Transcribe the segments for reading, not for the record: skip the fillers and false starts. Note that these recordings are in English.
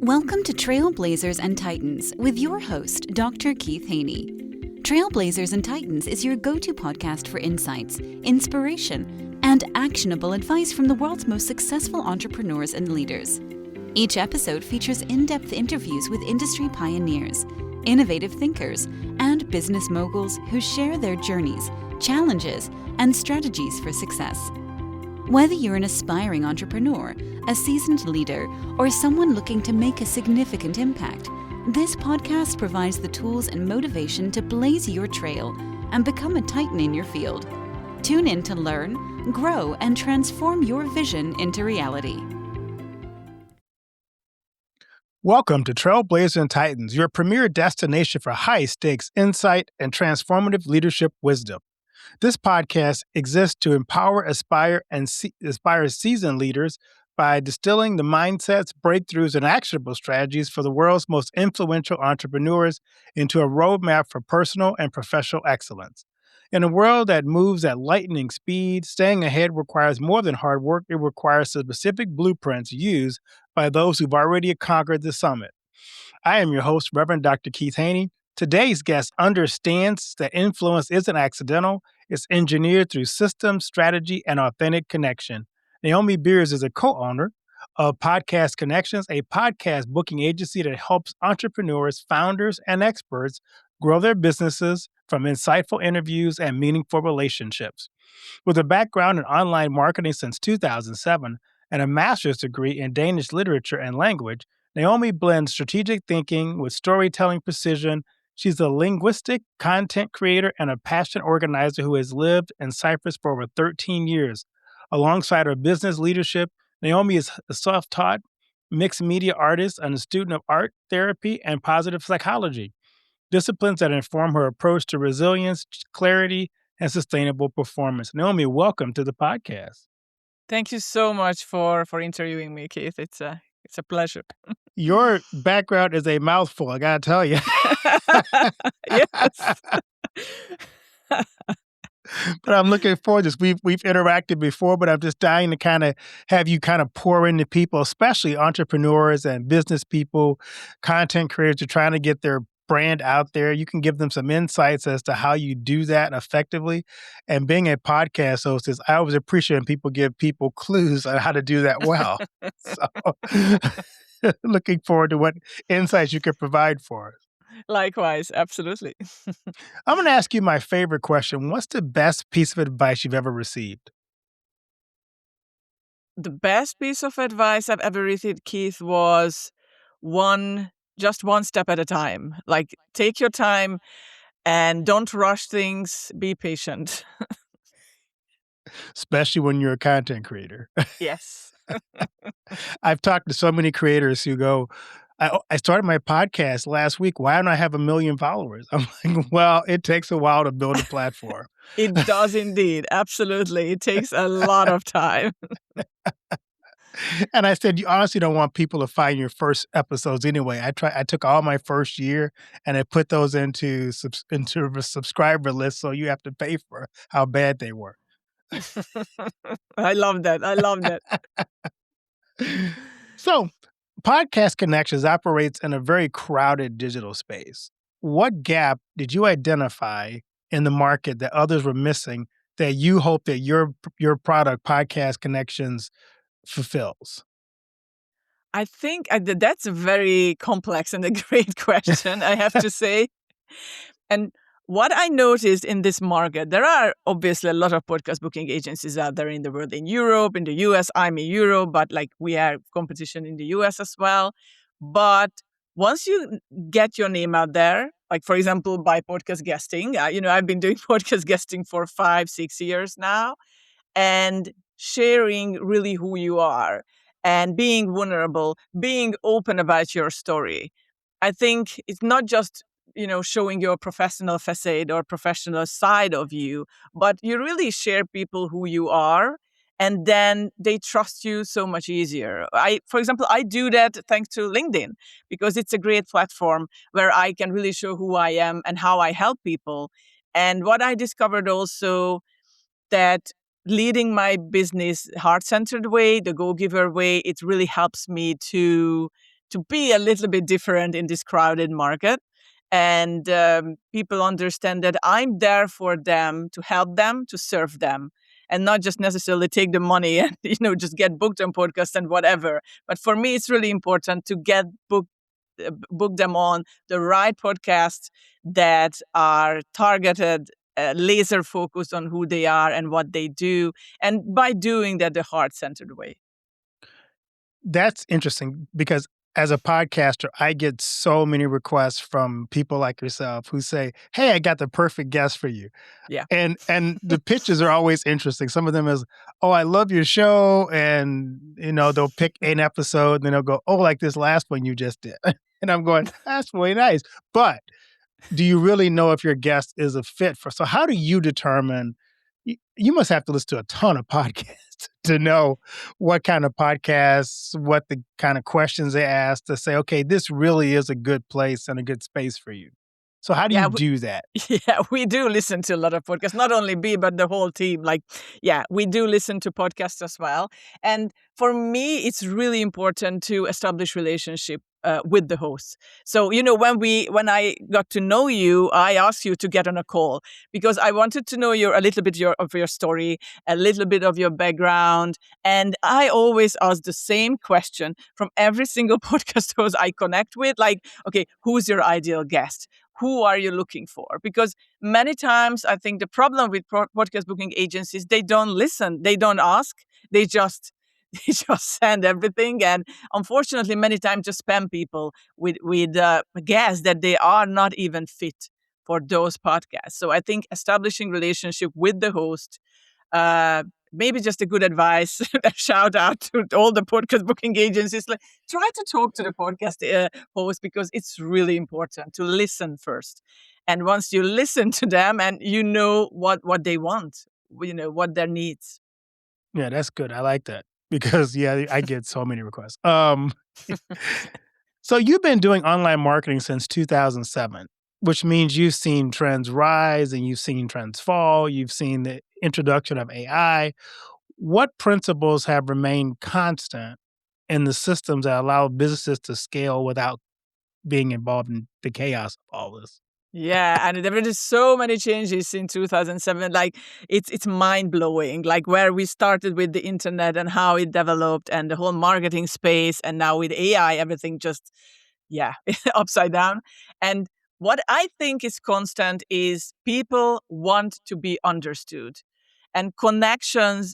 Welcome to Trailblazers and Titans with your host, Dr. Keith Haney. Trailblazers and Titans is your go-to podcast for insights, inspiration, and actionable advice from the world's most successful entrepreneurs and leaders. Each episode features in-depth interviews with industry pioneers, innovative thinkers, and business moguls who share their journeys, challenges, and strategies for success. Whether you're an aspiring entrepreneur, a seasoned leader, or someone looking to make a significant impact, this podcast provides the tools and motivation to blaze your trail and become a titan in your field. Tune in to learn, grow, and transform your vision into reality. Welcome to Trailblazers and Titans, your premier destination for high-stakes insight and transformative leadership wisdom. This podcast exists to empower, inspire seasoned leaders by distilling the mindsets, breakthroughs, and actionable strategies for the world's most influential entrepreneurs into a roadmap for personal and professional excellence. In a world that moves at lightning speed, staying ahead requires more than hard work. It requires specific blueprints used by those who've already conquered the summit. I am your host, Reverend Dr. Keith Haney. Today's guest understands that influence isn't accidental. It's engineered through systems, strategy, and authentic connection. Naomi Beers is a co-owner of Podcast Connections, a podcast booking agency that helps entrepreneurs, founders, and experts grow their businesses from insightful interviews and meaningful relationships. With a background in online marketing since 2007 and a master's degree in Danish literature and language, Naomi blends strategic thinking with storytelling precision. She's a linguistic content creator and a passionate organizer who has lived in Cyprus for over 13 years. Alongside her business leadership, Naomi is a self-taught mixed media artist and a student of art therapy and positive psychology, disciplines that inform her approach to resilience, clarity, and sustainable performance. Naomi, welcome to the podcast. Thank you so much for interviewing me, Keith. It's a pleasure. Your background is a mouthful, I gotta tell you. Yes. But I'm looking forward to this. We've interacted before, but I'm just dying to kind of have you kind of pour into people, especially entrepreneurs and business people, content creators, who are trying to get their brand out there. You can give them some insights as to how you do that effectively. And being a podcast host I always appreciate when people give people clues on how to do that well. So looking forward to what insights you could provide for us. Likewise, absolutely. I'm going to ask you my favorite question. What's the best piece of advice you've ever received? The best piece of advice I've ever received, Keith, was just one step at a time. Like, take your time and don't rush things. Be patient. Especially when you're a content creator. Yes. I've talked to so many creators who go, I started my podcast last week. Why don't I have 1 million followers? I'm like, well, it takes a while to build a platform. It does indeed. Absolutely. It takes a lot of time. And I said, you honestly don't want people to find your first episodes anyway. I took all my first year and I put those into a subscriber list, so you have to pay for how bad they were. I love that. So, Podcast Connections operates in a very crowded digital space. What gap did you identify in the market that others were missing that you hope that your product, Podcast Connections, fulfills? I think that's a very complex and a great question, I have to say. And what I noticed in this market, there are obviously a lot of podcast booking agencies out there in the world, in Europe, in the US. I'm in Europe, but like we have competition in the US as well. But once you get your name out there, like for example, by podcast guesting, I've been doing podcast guesting for 5-6 years now, and sharing really who you are and being vulnerable, being open about your story. I think it's not just showing your professional facade or professional side of you, but you really share people who you are, and then they trust you so much easier. For example, I do that thanks to LinkedIn, because it's a great platform where I can really show who I am and how I help people. And what I discovered also, that leading my business heart-centered way, the go-giver way, it really helps me to to be a little bit different in this crowded market. And people understand that I'm there for them, to help them, to serve them, and not just necessarily take the money and just get booked on podcasts and whatever. But for me, it's really important to get book them on the right podcasts that are targeted, laser focused on who they are and what they do, and by doing that the heart-centered way. That's interesting because as a podcaster, I get so many requests from people like yourself who say, "Hey, I got the perfect guest for you." Yeah. And the pitches are always interesting. Some of them is, "Oh, I love your show." And, they'll pick an episode and then they'll go, "Oh, like this last one you just did." And I'm going, "That's really nice." But do you really know if your guest is a fit for? So how do you determine? You must have to listen to a ton of podcasts to know what kind of podcasts, what the kind of questions they ask to say, okay, this really is a good place and a good space for you. So how do you do that? Yeah, we do listen to a lot of podcasts, not only me, but the whole team. We do listen to podcasts as well. And for me, it's really important to establish relationship with the host. So, when I got to know you, I asked you to get on a call because I wanted to know a little bit of your story, a little bit of your background. And I always ask the same question from every single podcast host I connect with. Like, okay, who's your ideal guest? Who are you looking for? Because many times I think the problem with podcast booking agencies, they don't listen, they don't ask, they just send everything, and unfortunately, many times just spam people with guests that they are not even fit for those podcasts. So I think establishing relationship with the host, maybe just a good advice, a shout out to all the podcast booking agencies. Like, try to talk to the podcast host because it's really important to listen first. And once you listen to them and what they want, what their needs. Yeah, that's good. I like that. Because, I get so many requests. So you've been doing online marketing since 2007, which means you've seen trends rise and you've seen trends fall. You've seen the introduction of AI. What principles have remained constant in the systems that allow businesses to scale without being involved in the chaos of all this? Yeah, and there were so many changes in 2007. Like, it's mind blowing. Like, where we started with the internet and how it developed, and the whole marketing space, and now with AI, everything just upside down. And what I think is constant is people want to be understood, and connection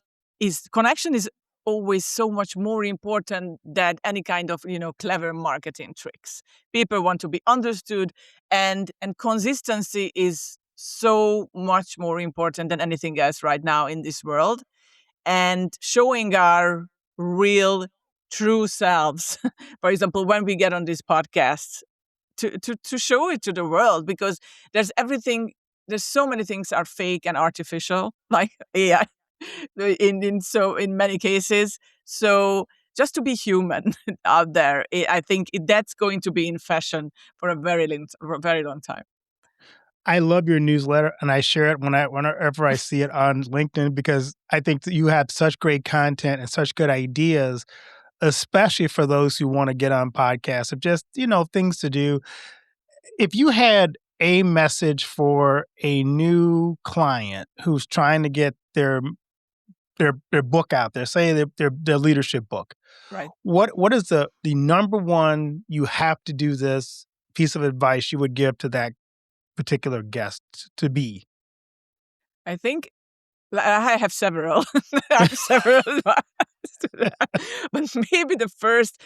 is always so much more important than any kind of clever marketing tricks. People want to be understood, and consistency is so much more important than anything else right now in this world. And showing our real, true selves. For example, when we get on these podcasts, to show it to the world, because there's so many things are fake and artificial, like AI. In many cases, so just to be human out there, I think that's going to be in fashion for a very long time. I love your newsletter, and I share it whenever I see it on LinkedIn because I think that you have such great content and such good ideas, especially for those who want to get on podcasts of just things to do. If you had a message for a new client who's trying to get their book out there, say their leadership book. Right. What is the number one you have to do this piece of advice you would give to that particular guest to be? I think I have several. I have several advice to that. But maybe the first,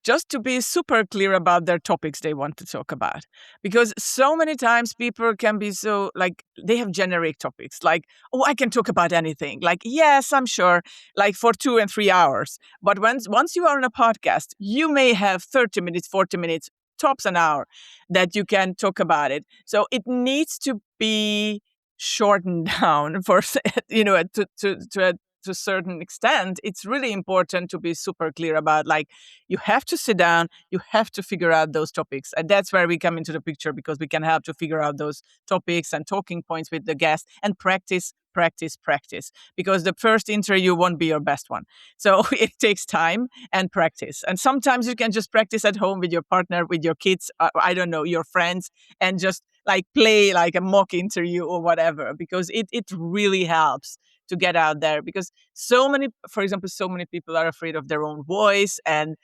just to be super clear about their topics they want to talk about. Because so many times people can be so, like, they have generic topics. Like, oh, I can talk about anything. Like, yes, I'm sure, like for 2 and 3 hours. But once you are on a podcast, you may have 30 minutes, 40 minutes, tops an hour that you can talk about it. So it needs to be shortened down for to to a certain extent, it's really important to be super clear about, like, you have to sit down, you have to figure out those topics. And that's where we come into the picture, because we can help to figure out those topics and talking points with the guest, and practice, practice, practice, because the first interview won't be your best one. So it takes time and practice. And sometimes you can just practice at home with your partner, with your kids, I don't know, your friends, and just like play like a mock interview or whatever, because it really helps to get out there. Because for example, so many people are afraid of their own voice, and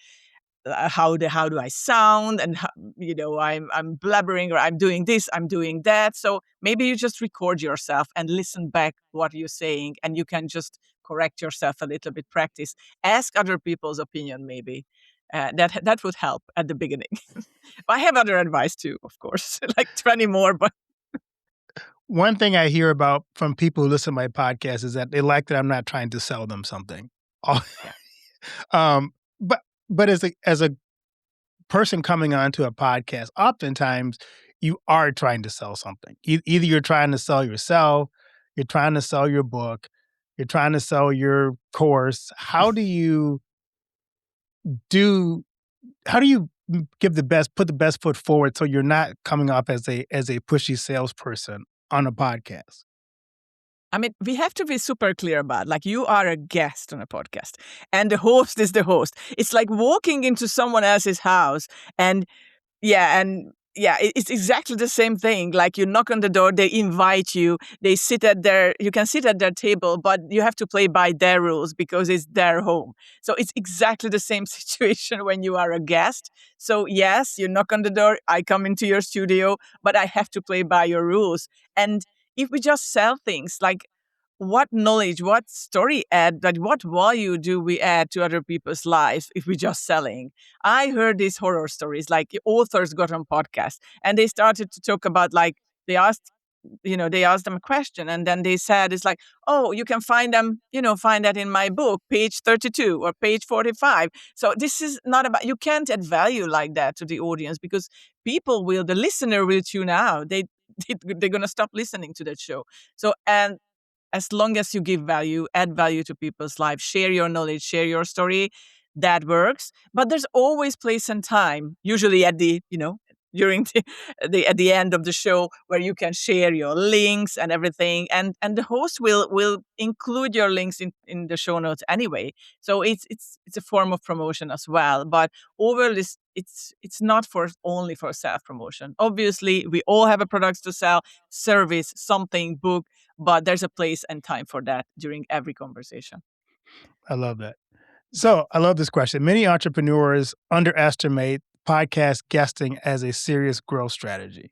how do I sound, and how, I'm blabbering, or I'm doing this, I'm doing that. So maybe you just record yourself and listen back what you're saying, and you can just correct yourself a little bit, practice, ask other people's opinion maybe. That would help at the beginning. I have other advice too, of course, like 20 more, but One thing I hear about from people who listen to my podcast is that they like that I'm not trying to sell them something. yeah. um, but as a person coming onto a podcast, oftentimes you are trying to sell something. Either you're trying to sell yourself, you're trying to sell your book, you're trying to sell your course. How do you put the best foot forward so you're not coming off as a pushy salesperson on a podcast? I mean, we have to be super clear about, like, you are a guest on a podcast, and the host is the host. It's like walking into someone else's house, and it's exactly the same thing. Like, you knock on the door, they invite you, you can sit at their table, but you have to play by their rules because it's their home. So it's exactly the same situation when you are a guest. So yes, you knock on the door, I come into your studio, but I have to play by your rules. And if we just sell things, like, what knowledge, what story add, like, what value do we add to other people's lives if we're just selling? I heard these horror stories, like authors got on podcasts and they started to talk about, like, they asked them a question, and then they said, it's like, oh, you can find that in my book, page 32 or page 45. So this is not about, you can't add value like that to the audience, because the listener will tune out. They're going to stop listening to that show. So, and as long as you give value, add value to people's lives, share your knowledge, share your story, that works. But there's always place and time, usually during at the end of the show, where you can share your links and everything. And the host will include your links in the show notes anyway. So it's a form of promotion as well. But overall, it's not only for self-promotion. Obviously, we all have a products to sell, service, something, book, but there's a place and time for that during every conversation. I love that. So I love this question. Many entrepreneurs underestimate podcast guesting as a serious growth strategy.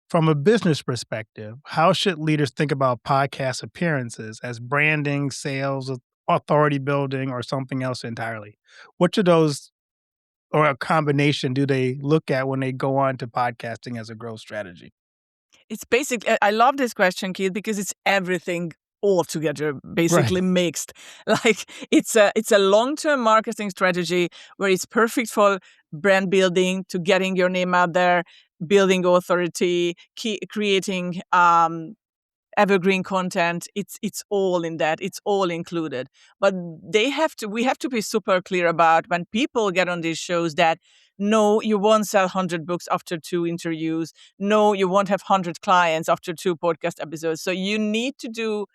From a business perspective, how should leaders think about podcast appearances as branding, sales, authority building, or something else entirely? Which of those, or a combination, do they look at when they go on to podcasting as a growth strategy? It's basically, I love this question, Keith, because it's everything all together, basically mixed. Like, it's a long-term marketing strategy where it's perfect for brand building, to getting your name out there, building authority, creating evergreen content. It's all in that. It's all included. But we have to be super clear about, when people get on these shows, that no, you won't sell 100 books after 2 interviews. No, you won't have 100 clients after 2 podcast episodes. So you need to do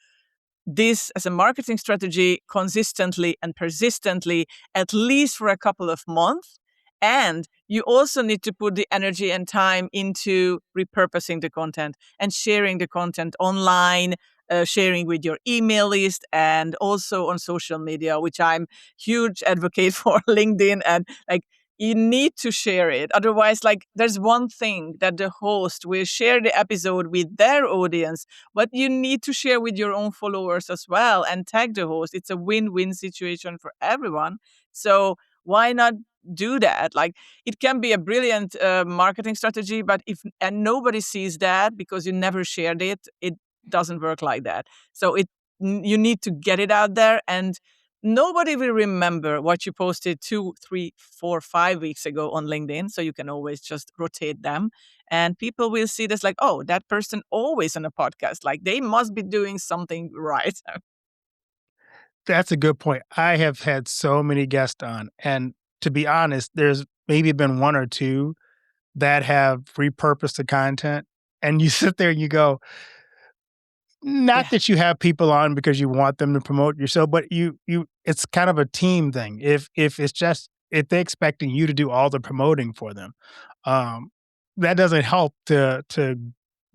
this as a marketing strategy consistently and persistently, at least for a couple of months. And you also need to put the energy and time into repurposing the content and sharing the content online, sharing with your email list, and also on social media, which I'm huge advocate for, LinkedIn. And like, you need to share it. Otherwise, like, there's one thing that the host will share the episode with their audience, but you need to share with your own followers as well and tag the host. It's a win-win situation for everyone. So why not do that? Like, it can be a brilliant marketing strategy, but if nobody sees that because you never shared it, it doesn't work like that. So you need to get it out there, and nobody will remember what you posted 2, 3, 4, 5 weeks ago on LinkedIn. So you can always just rotate them, and people will see this, like, oh, that person always on a podcast. Like, they must be doing something right. That's a good point. I have had so many guests on, and to be honest, there's maybe been one or two that have repurposed the content, and you sit there and you go, not Yeah. that you have people on because you want them to promote yourself, but it's kind of a team thing. If it's just if they're expecting you to do all the promoting for them, um, that doesn't help to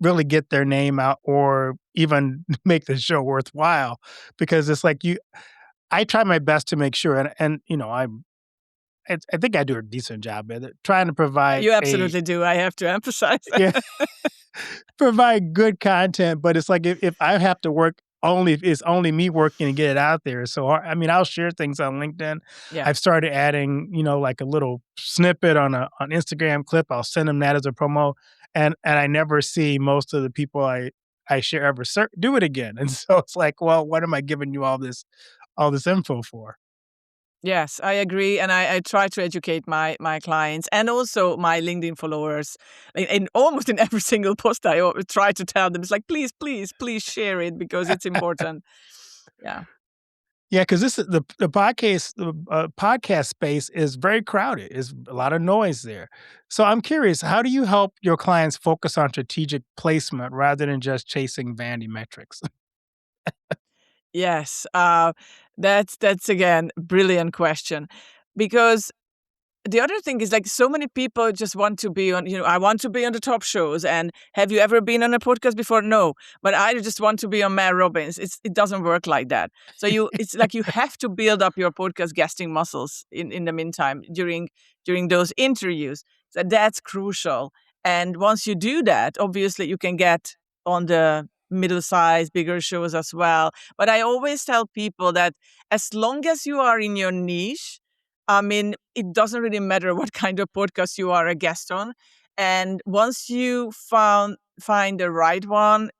really get their name out or even make the show worthwhile because it's like I try my best to make sure, and I think I do a decent job at it, trying to provide You a absolutely do. I have to emphasize yeah, that. provide good content. But it's like if I have to work only, if it's only me working to get it out there. So I mean, I'll share things on LinkedIn. Yeah. I've started adding, like a little snippet on Instagram clip. I'll send them that as a promo, and I never see most of the people I share ever do it again. And so it's like, well, what am I giving you all this info for? Yes, I agree. And I try to educate my clients and also my LinkedIn followers. In almost in every single post, I try to tell them, it's like, please, please, please share it because it's important. Yeah. Yeah, because this is the podcast space is very crowded. There's a lot of noise there. So I'm curious, how do you help your clients focus on strategic placement rather than just chasing vanity metrics? Yes. That's again, brilliant question. Because the other thing is like so many people just want to be on, I want to be on the top shows. And have you ever been on a podcast before? No, but I just want to be on Mel Robbins. It doesn't work like that. So it's like you have to build up your podcast guesting muscles in the meantime during those interviews. So that's crucial. And once you do that, obviously you can get on the middle-sized, bigger shows as well. But I always tell people that as long as you are in your niche, I mean, it doesn't really matter what kind of podcast you are a guest on. And once you find the right one,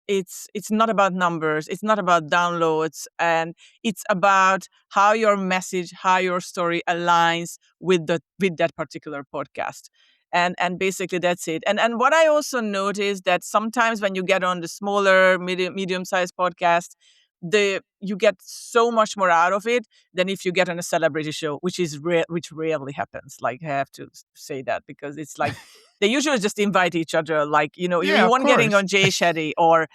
it's not about numbers, it's not about downloads, and it's about how your message, how your story aligns with that particular podcast. And basically that's it. And what I also noticed that sometimes when you get on the smaller, medium-sized podcast, you get so much more out of it than if you get on a celebrity show, which rarely happens. Like I have to say that because it's like they usually just invite each other. Like Yeah, you of weren't getting course. on Jay Shetty or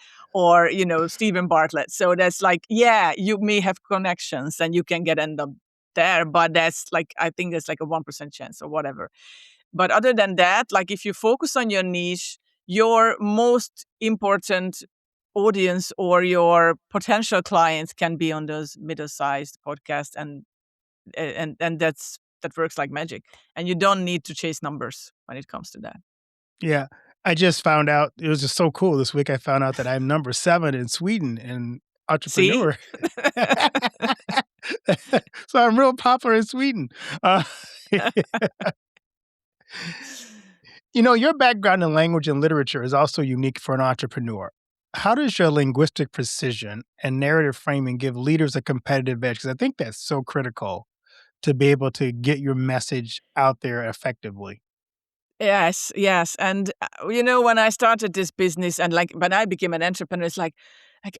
Stephen Bartlett. So that's like you may have connections and you can end up there, but that's like I think there's like a 1% chance or whatever. But other than that, like if you focus on your niche, your most important audience or your potential clients can be on those middle-sized podcasts, and that works like magic. And you don't need to chase numbers when it comes to that. Yeah. I just found out, it was just so cool this week. I found out that I'm number 7 in Sweden in See? entrepreneur. So I'm real popular in Sweden. Uh, your background in language and literature is also unique for an entrepreneur. How does your linguistic precision and narrative framing give leaders a competitive edge? Because I think that's so critical to be able to get your message out there effectively. Yes, yes. And when I started this business and like when I became an entrepreneur, it's like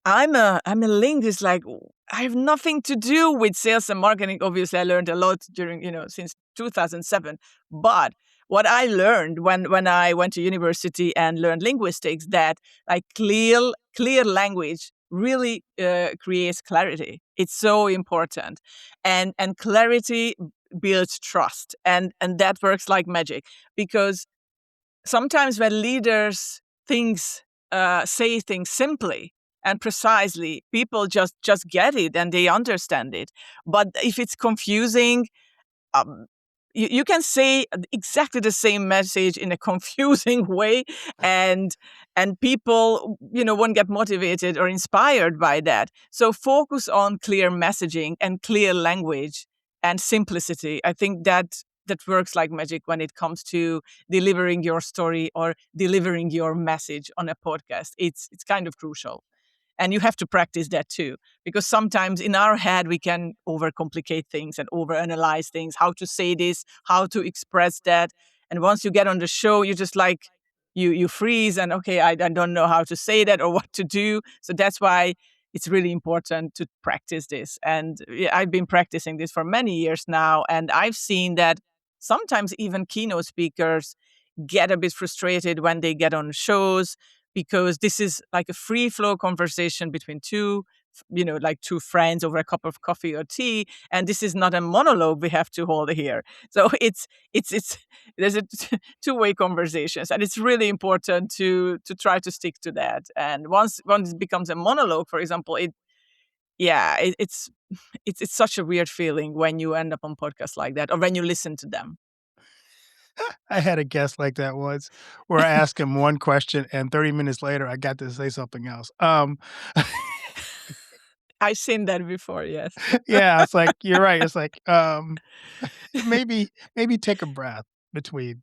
I'm a linguist. Like I have nothing to do with sales and marketing. Obviously, I learned a lot during since 2007. But what I learned when I went to university and learned linguistics, that like clear language really creates clarity. It's so important, and clarity builds trust, and that works like magic. Because sometimes when leaders things say things simply and precisely, people just get it and they understand it. But if it's confusing, um, you can say exactly the same message in a confusing way, and people won't get motivated or inspired by that. So focus on clear messaging and clear language and simplicity. I think that works like magic when it comes to delivering your story or delivering your message on a podcast. It's kind of crucial. And you have to practice that too, because sometimes in our head we can overcomplicate things and overanalyze things, how to say this, how to express that. And once you get on the show, you just like you freeze and okay, I don't know how to say that or what to do. So that's why it's really important to practice this. And I've been practicing this for many years now. And I've seen that sometimes even keynote speakers get a bit frustrated when they get on shows, because this is like a free flow conversation between like two friends over a cup of coffee or tea, and this is not a monologue we have to hold here. So it's there's a two-way conversations, and it's really important to try to stick to that. And once it becomes a monologue, for example, it's such a weird feeling when you end up on podcasts like that, or when you listen to them. I had a guest like that once where I asked him one question and 30 minutes later I got to say something else. I've seen that before, yes. Yeah, it's like, you're right. It's like, maybe take a breath between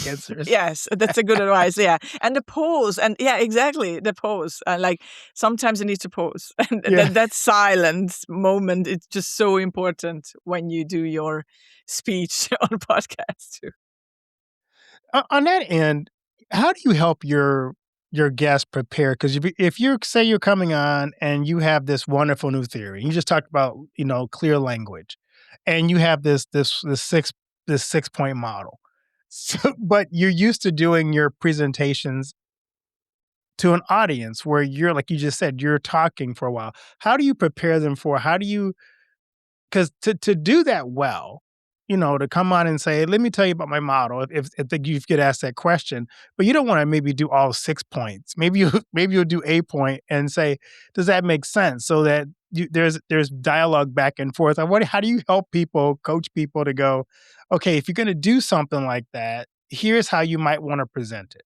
answers. Yes, that's a good advice. Yeah, and the pause, and yeah, exactly, the pause. Like sometimes you need to pause, and Yeah. that silence moment is just so important when you do your speech on podcast too. On that end, how do you help your guests prepare? Because if you say you're coming on and you have this wonderful new theory, you just talked about clear language, and you have this 6 point model, so, but you're used to doing your presentations to an audience where you're, like you just said, you're talking for a while. How do you prepare them for? How do you, because to do that well, to come on and say, "Let me tell you about my model," if you get asked that question, but you don't want to maybe do all 6 points. Maybe you maybe you'll do a point and say, "Does that make sense?" So that there's dialogue back and forth. How do you help people, coach people to go, okay, if you're going to do something like that, here's how you might want to present it.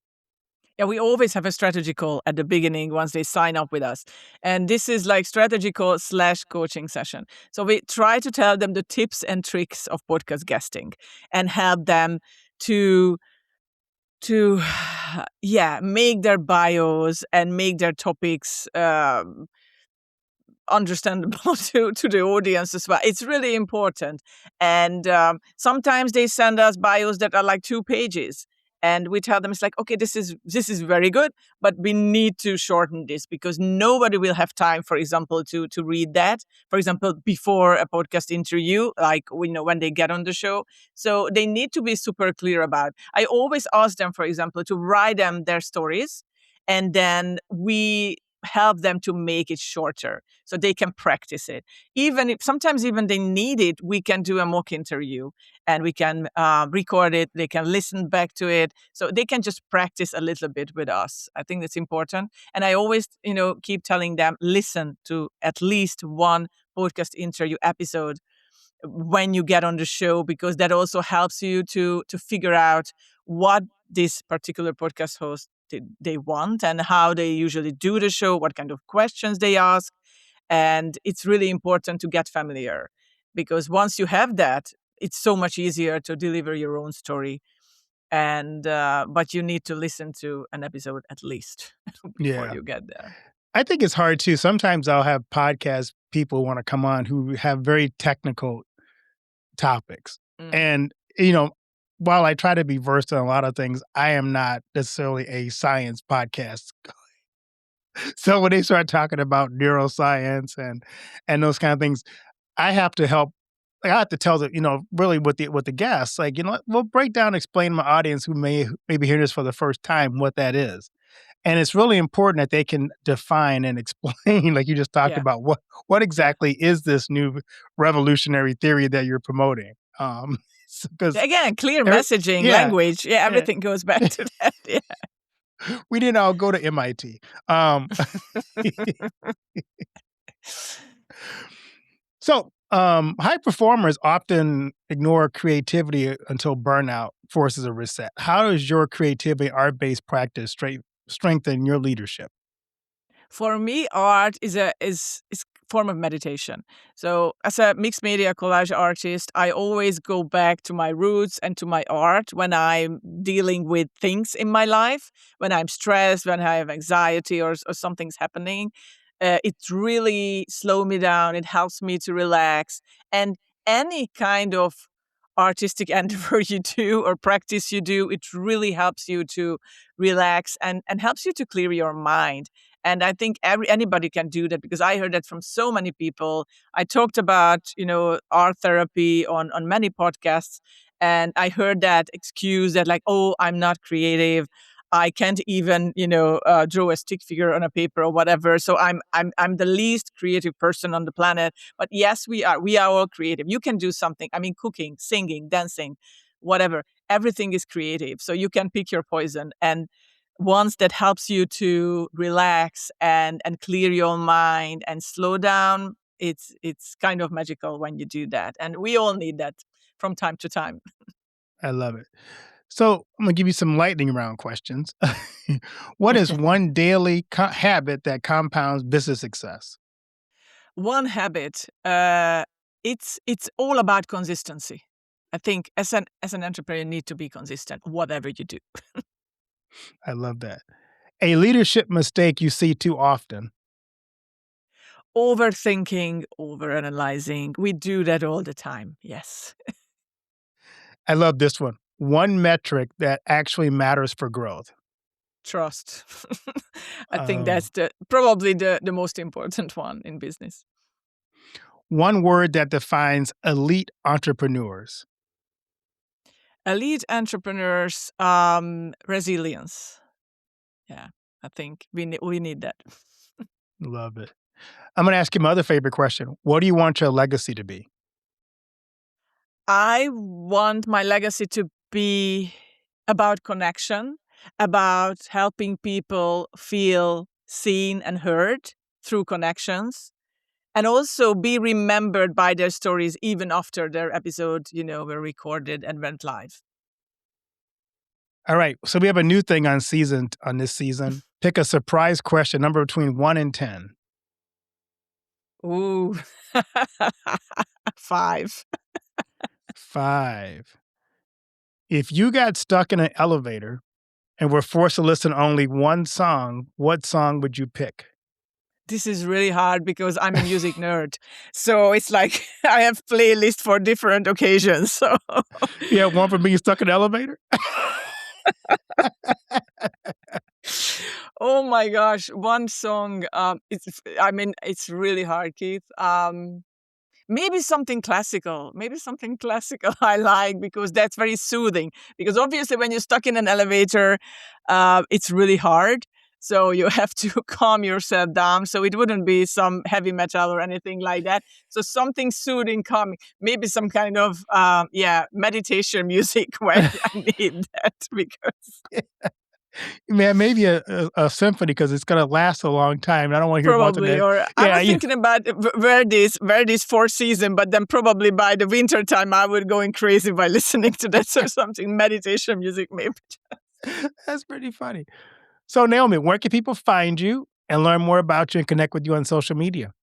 Yeah, we always have a strategy call at the beginning once they sign up with us. And this is like strategy call / coaching session. So we try to tell them the tips and tricks of podcast guesting and help them to make their bios and make their topics understandable to the audience as well. It's really important. And sometimes they send us bios that are like 2 pages. And we tell them, it's like, okay, this is very good, but we need to shorten this because nobody will have time, for example, to read that, for example, before a podcast interview, like when they get on the show. So they need to be super clear about. I always ask them, for example, to write them their stories, and then we help them to make it shorter so they can practice it. Even if sometimes even they need it, we can do a mock interview and we can record it. They can listen back to it, so they can just practice a little bit with us. I think that's important. And I always, keep telling them, listen to at least one podcast interview episode when you get on the show, because that also helps you to figure out what this particular podcast host they want and how they usually do the show, what kind of questions they ask. And it's really important to get familiar, because once you have that, it's so much easier to deliver your own story. And but you need to listen to an episode at least before Yeah. you get there. I think it's hard too. Sometimes I'll have podcast people want to come on who have very technical topics. Mm. And, while I try to be versed in a lot of things, I am not necessarily a science podcast. So when they start talking about neuroscience and those kind of things, I have to help. Like, I have to tell the, really with the guests, like, we'll break down, explain to my audience who may be hearing this for the first time what that is. And it's really important that they can define and explain, like you just talked Yeah. about, what exactly is this new revolutionary theory that you're promoting? Because Again, clear messaging, language. Yeah, everything goes back to that. Yeah. we didn't all go to MIT. So, high performers often ignore creativity until burnout forces a reset. How does your creativity, art-based practice strengthen your leadership? For me, art is a form of meditation. So as a mixed media collage artist, I always go back to my roots and to my art when I'm dealing with things in my life, when I'm stressed, when I have anxiety or something's happening. It really slows me down. It helps me to relax. And any kind of artistic endeavor you do or practice you do, it really helps you to relax and helps you to clear your mind. And I think anybody can do that, because I heard that from so many people. I talked about, art therapy on many podcasts, and I heard that excuse that like, oh, I'm not creative. I can't even, draw a stick figure on a paper or whatever. So I'm the least creative person on the planet. But yes, we are. We are all creative. You can do something. I mean, cooking, singing, dancing, whatever. Everything is creative. So you can pick your poison. And once that helps you to relax and clear your mind and slow down, it's kind of magical when you do that. And we all need that from time to time. I love it. So I'm going to give you some lightning round questions. What is one daily habit that compounds business success? One habit, it's all about consistency. I think as an entrepreneur, you need to be consistent, whatever you do. I love that. A leadership mistake you see too often. Overthinking, overanalyzing. We do that all the time. Yes. I love this one. One metric that actually matters for growth. Trust. I think that's probably the most important one in business. One word that defines elite entrepreneurs. Elite entrepreneurs, resilience. Yeah, I think we need that. Love it. I'm going to ask you my other favorite question. What do you want your legacy to be? I want my legacy to be about connection, about helping people feel seen and heard through connections, and also be remembered by their stories even after their episode, were recorded and went live. All right. So we have a new thing on this season. Pick a surprise question, number between 1 and 10. Ooh, 5. 5. If you got stuck in an elevator and were forced to listen to only one song, what song would you pick? This is really hard because I'm a music nerd. So it's like I have playlists for different occasions. So You have one for being stuck in an elevator? Oh my gosh, one song. It's really hard, Keith. Maybe something classical. I like, because that's very soothing. Because obviously, when you're stuck in an elevator, it's really hard. So you have to calm yourself down. So it wouldn't be some heavy metal or anything like that. So something soothing, calming. Maybe some kind of meditation music when I need that, because. Man, maybe a symphony, because it's going to last a long time. I don't want to hear Probably, about or I was thinking about Verdi's Four Seasons, but then probably by the winter time I would going crazy by listening to that. So something meditation music, maybe. That's pretty funny. So Naomi, where can people find you and learn more about you and connect with you on social media?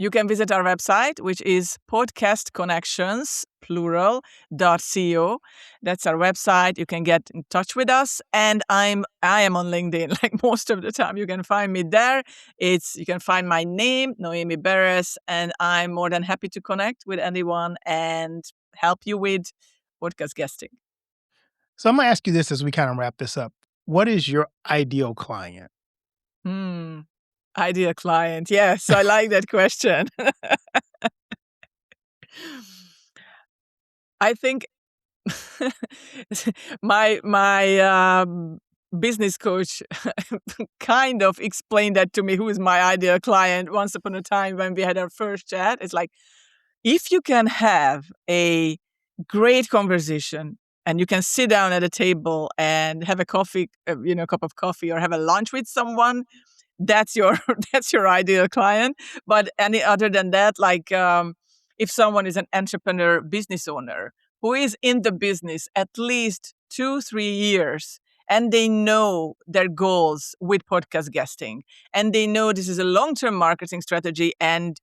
You can visit our website, which is podcastconnections, plural.co. That's our website. You can get in touch with us. And I am on LinkedIn, like most of the time. You can find me there. You can find my name, Noemi Beres, and I'm more than happy to connect with anyone and help you with podcast guesting. So I'm going to ask you this as we kind of wrap this up. What is your ideal client? Ideal client. Yes, I like that question. I think my business coach kind of explained that to me, who is my ideal client, once upon a time when we had our first chat. It's like, if you can have a great conversation and you can sit down at a table and have a coffee, cup of coffee, or have a lunch with someone, that's your ideal client. But any other than that, like if someone is an entrepreneur, business owner who is in the business at least 2-3 years, and they know their goals with podcast guesting, and they know this is a long-term marketing strategy, and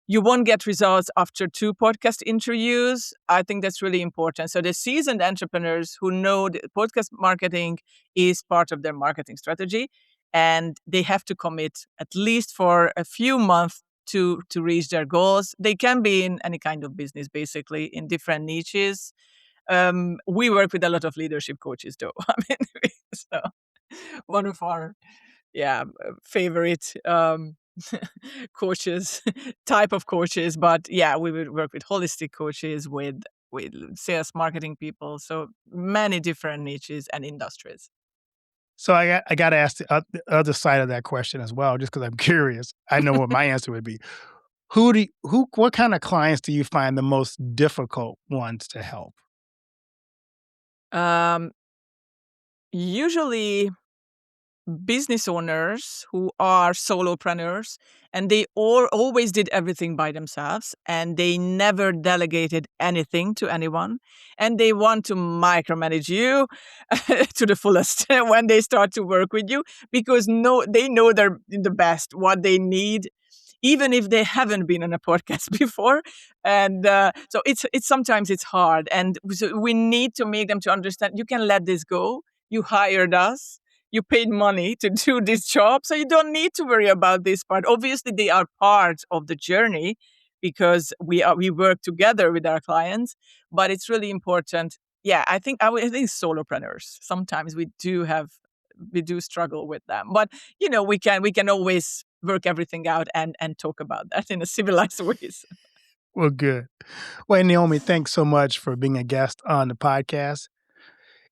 you won't get results after 2 podcast interviews, I think that's really important. So the seasoned entrepreneurs who know that podcast marketing is part of their marketing strategy, and they have to commit at least for a few months to reach their goals. They can be in any kind of business, basically, in different niches. We work with a lot of leadership coaches, though. So one of our favorite coaches, type of coaches. But yeah, we would work with holistic coaches, with sales marketing people. So many different niches and industries. So I got to ask the other side of that question as well, just because I'm curious. I know what my answer would be. What kind of clients do you find the most difficult ones to help? Usually business owners who are solopreneurs, and they always did everything by themselves, and they never delegated anything to anyone, and they want to micromanage you to the fullest when they start to work with you, because they know they're the best, what they need, even if they haven't been on a podcast before. And so it's sometimes it's hard, and so we need to make them to understand, you can let this go. You hired us. You paid money to do this job, so you don't need to worry about this part. Obviously, they are part of the journey because we work together with our clients, but it's really important. Yeah, I think solopreneurs, sometimes we do struggle with them, but we can always work everything out and talk about that in a civilized ways. Well, good. Well, Naomi, thanks so much for being a guest on the podcast.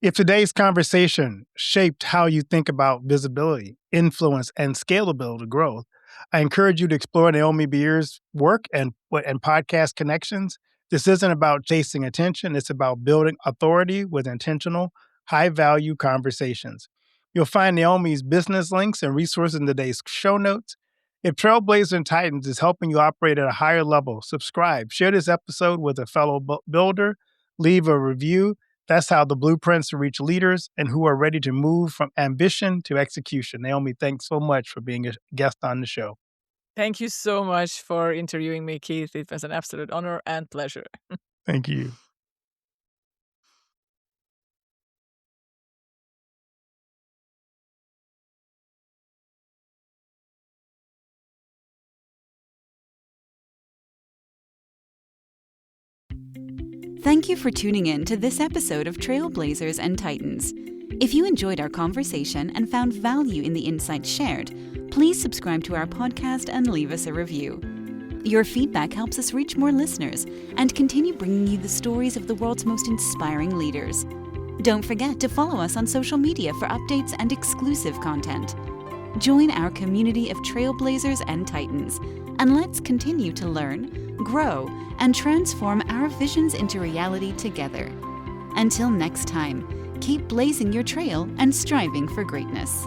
If today's conversation shaped how you think about visibility, influence, and scalability growth, I encourage you to explore Naomi Beer's work and podcast connections. This isn't about chasing attention. It's about building authority with intentional, high-value conversations. You'll find Naomi's business links and resources in today's show notes. If Trailblazers and Titans is helping you operate at a higher level, subscribe. Share this episode with a fellow builder. Leave a review. That's how the blueprints to reach leaders and who are ready to move from ambition to execution. Naomi, thanks so much for being a guest on the show. Thank you so much for interviewing me, Keith. It was an absolute honor and pleasure. Thank you. Thank you for tuning in to this episode of Trailblazers and Titans. If you enjoyed our conversation and found value in the insights shared, please subscribe to our podcast and leave us a review. Your feedback helps us reach more listeners and continue bringing you the stories of the world's most inspiring leaders. Don't forget to follow us on social media for updates and exclusive content. Join our community of Trailblazers and Titans, and let's continue to learn, grow, and transform our visions into reality together. Until next time, keep blazing your trail and striving for greatness.